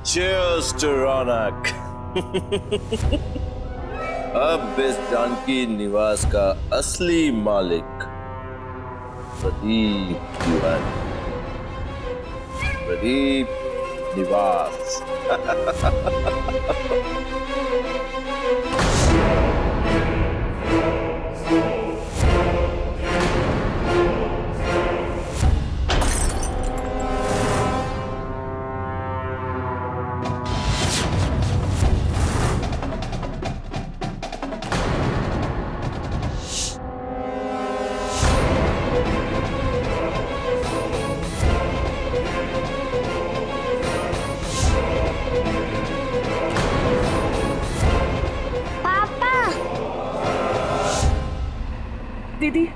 Cheers to रौनक। अब इस जानकी निवास का असली मालिक प्रदीप दीवानी, प्रदीप निवास। दीदी,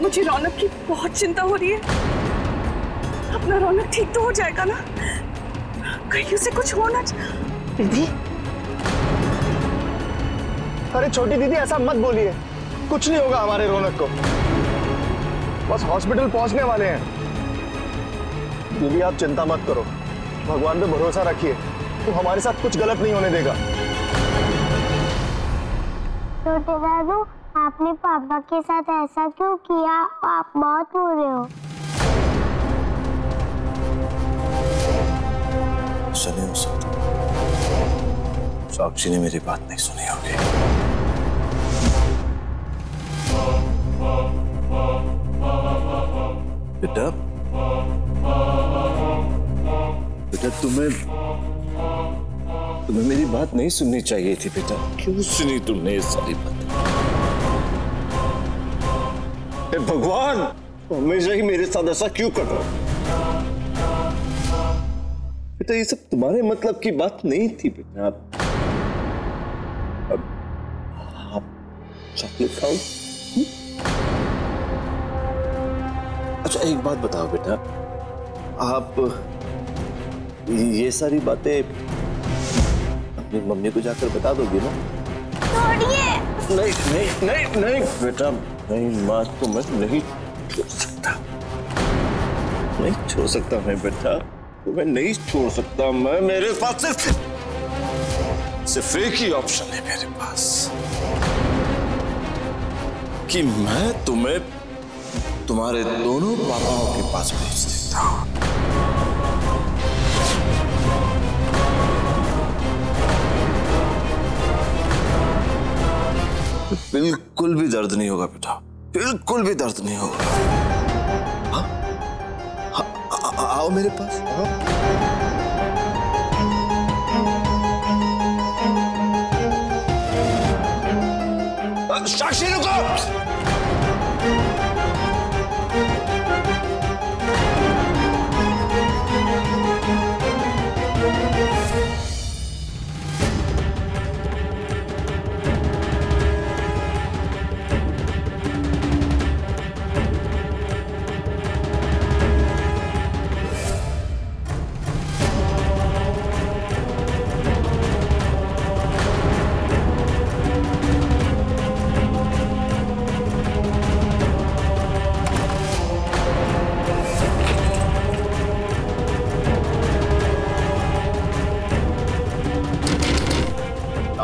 मुझे रौनक की बहुत चिंता हो रही है। अपना रौनक ठीक तो हो जाएगा ना? कहीं उसे कुछ हो ना। दीदी, अरे छोटी दीदी ऐसा मत बोलिए, कुछ नहीं होगा हमारे रौनक को। बस हॉस्पिटल पहुंचने वाले हैं। दीदी आप चिंता मत करो, भगवान पे भरोसा रखिए, तो हमारे साथ कुछ गलत नहीं होने देगा। छोटे दादू, आपने पापा के साथ ऐसा क्यों किया? आप बहुत बुरे हो। नहीं हो सकता, साक्षी ने मेरी बात नहीं सुनी होगी। बेटा, बेटा तुम्हें मेरी बात नहीं सुननी चाहिए थी बेटा। क्यों सुनी तुमने ये सारी बात? भगवान, हमेशा ही मेरे साथ ऐसा क्यों कर रहा हो? बेटा ये सब तुम्हारे मतलब की बात नहीं थी बेटा। अब आप चॉकलेट खाओ। अच्छा एक बात बताओ बेटा, आप ये सारी बातें अपनी मम्मी को जाकर बता दोगे ना? नहीं नहीं नहीं नहीं बेटा, नहीं, माँ को मैं नहीं छोड़ सकता, नहीं छोड़ सकता मैं बेटा, तुम्हें नहीं छोड़ सकता मैं। मेरे पास सिर्फ एक ही ऑप्शन है मेरे पास, कि मैं तुम्हें तुम्हारे दोनों पापाओं के पास भेज देता हूं। बिल्कुल भी दर्द नहीं होगा बेटा, बिल्कुल भी दर्द नहीं होगा। हाँ? आओ मेरे पास, आओ। साक्षी रुको।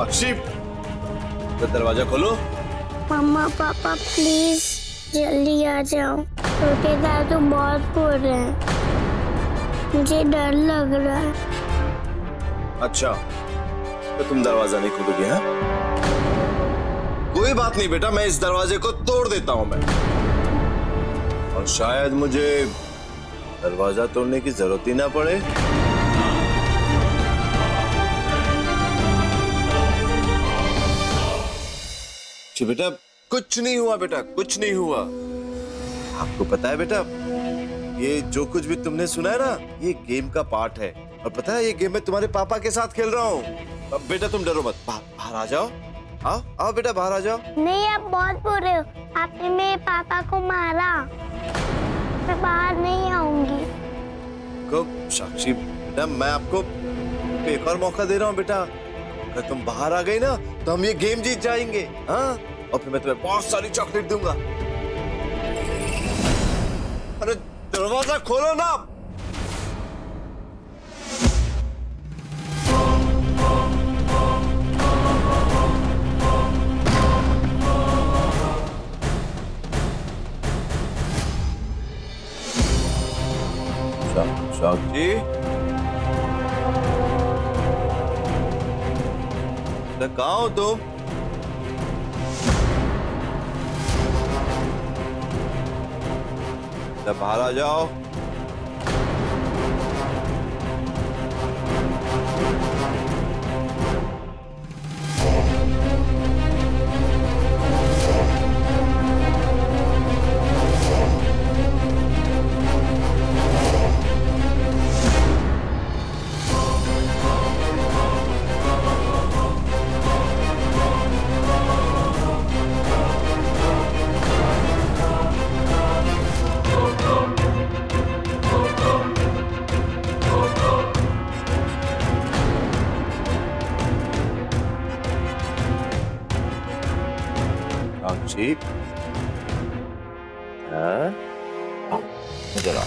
साक्षी, दरवाजा खोलो। मम्मा पापा प्लीज जल्दी आ जाओ, छोटे दादू बहुत बोल रहे हैं, मुझे डर लग रहा है। अच्छा, तो तुम दरवाजा नहीं खोलोगे? हाँ, कोई बात नहीं बेटा, मैं इस दरवाजे को तोड़ देता हूं मैं, और शायद मुझे दरवाजा तोड़ने की जरूरत ही ना पड़े। बेटा कुछ नहीं हुआ बेटा, कुछ नहीं हुआ। आपको पता है बेटा, ये जो कुछ भी तुमने सुना है ना, ये गेम का पार्ट है, और पता है ये गेम मैं तुम्हारे पापा के साथ खेल रहा हूँ। अब बेटा तुम डरो मत, बाहर आ जाओ, आओ आओ बेटा बाहर आ जाओ। नहीं, आप बहुत बुरे हो, आपने मेरे पापा को मारा, मैं बाहर नहीं आऊंगी। साक्षी बेटा, मैं आपको एक और मौका दे रहा हूँ बेटा, अगर तुम बाहर आ गई ना तो हम ये गेम जीत जाएंगे। हाँ, और फिर मैं तुम्हें बहुत सारी चॉकलेट दूंगा। अरे दरवाजा खोलो ना। साक्षी, कहाँ हो तुम? बाहर आ जाओ। साक्षी, इधर आओ।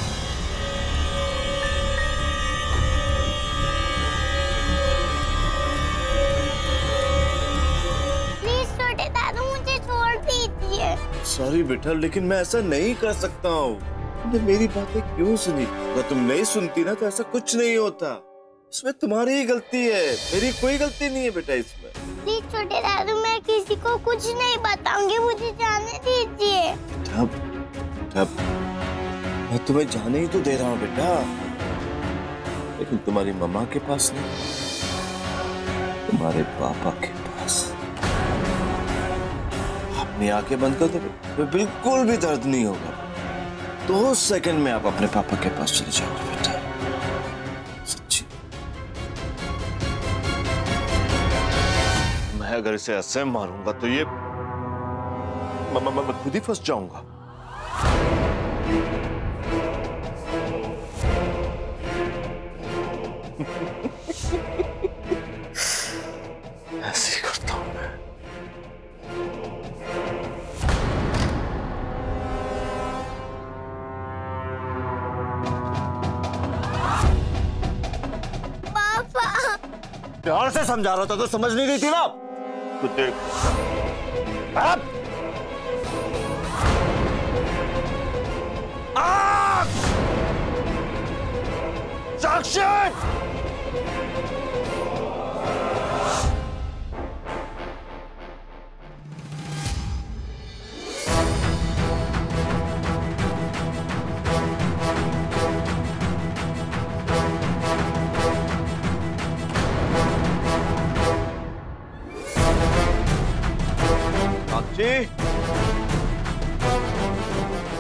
प्लीज छोटे दादू मुझे छोड़ दीजिए। सॉरी बेटा, लेकिन मैं ऐसा नहीं कर सकता हूँ। तुमने मेरी बातें क्यों सुनी? अगर तुम नहीं सुनती ना तो ऐसा कुछ नहीं होता। इसमें तुम्हारी ही गलती है, मेरी कोई गलती नहीं है बेटा इसमें। प्लीज छोटे दादू, मैं किसी को कुछ नहीं बताऊंगी, मुझे जाने दीजिए। ठप, मैं तुम्हें जाने ही तो दे रहा हूँ बेटा, लेकिन तुम्हारी मम्मा के पास नहीं, तुम्हारे पापा के पास। अपनी आंखें बंद कर दो, बिल्कुल भी दर्द नहीं होगा। 2 सेकंड में आप अपने पापा के पास चले जाओगे बेटा। सच्ची, मैं अगर इसे ऐसे मारूंगा तो ये मैं खुद ही फंस जाऊंगा। ऐसे ही करता हूं मैं। पापा, प्यार से समझा रहा था तो समझ नहीं रही थी ना। तू देख, साक्षी,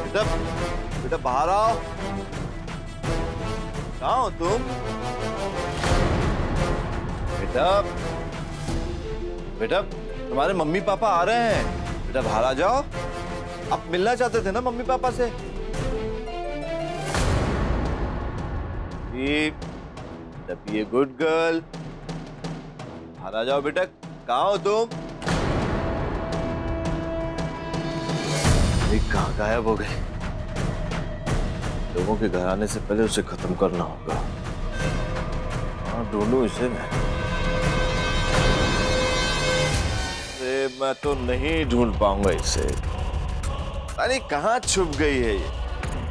बेटा बेटा बाहर आओ। कहाँ हो तुम? बेटा बेटा, तुम्हारे मम्मी पापा आ रहे हैं। बेटा बाहर आ जाओ। आप मिलना चाहते थे ना मम्मी पापा से? ये गुड गर्ल, बाहर आ जाओ बेटा। कहाँ हो तुम? कहाँ गायब हो गए? लोगों के घर आने से पहले उसे खत्म करना होगा। हाँ, ढूंढूं इसे मैं तो नहीं ढूंढ पाऊंगा इसे। अरे कहाँ छुप गई है ये?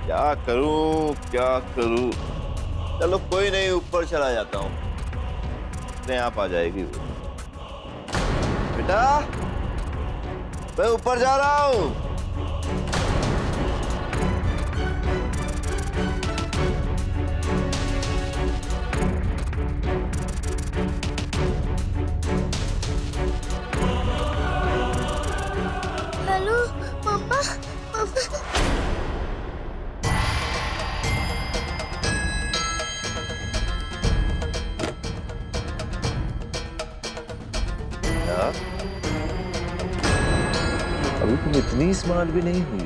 क्या करूं क्या करूं? चलो कोई नहीं, ऊपर चला जाता हूँ, अपने आप आ जाएगी वो। बेटा मैं ऊपर जा रहा हूँ। हेलो पापा, अभी तुम इतनी स्मार्ट भी नहीं हुई।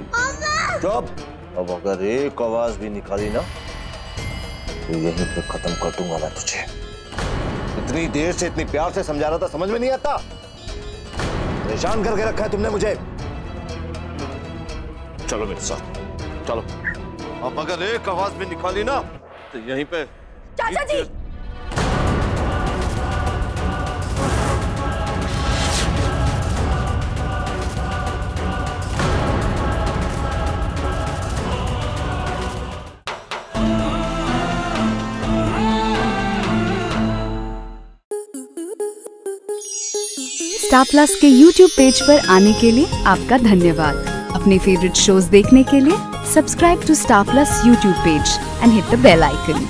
चुप। अब अगर एक आवाज भी निकाली ना तो यहीं पे खत्म कर दूंगा मैं तुझे। इतनी देर से इतनी प्यार से समझा रहा था, समझ में नहीं आता? परेशान करके रखा है तुमने मुझे। चलो मेरे साथ चलो। अब अगर एक आवाज भी निकाली ना तो यहीं पे। चाचा जी, स्टार प्लस के YouTube पेज पर आने के लिए आपका धन्यवाद। अपने फेवरेट शोज देखने के लिए subscribe to Star Plus YouTube page and hit the bell icon.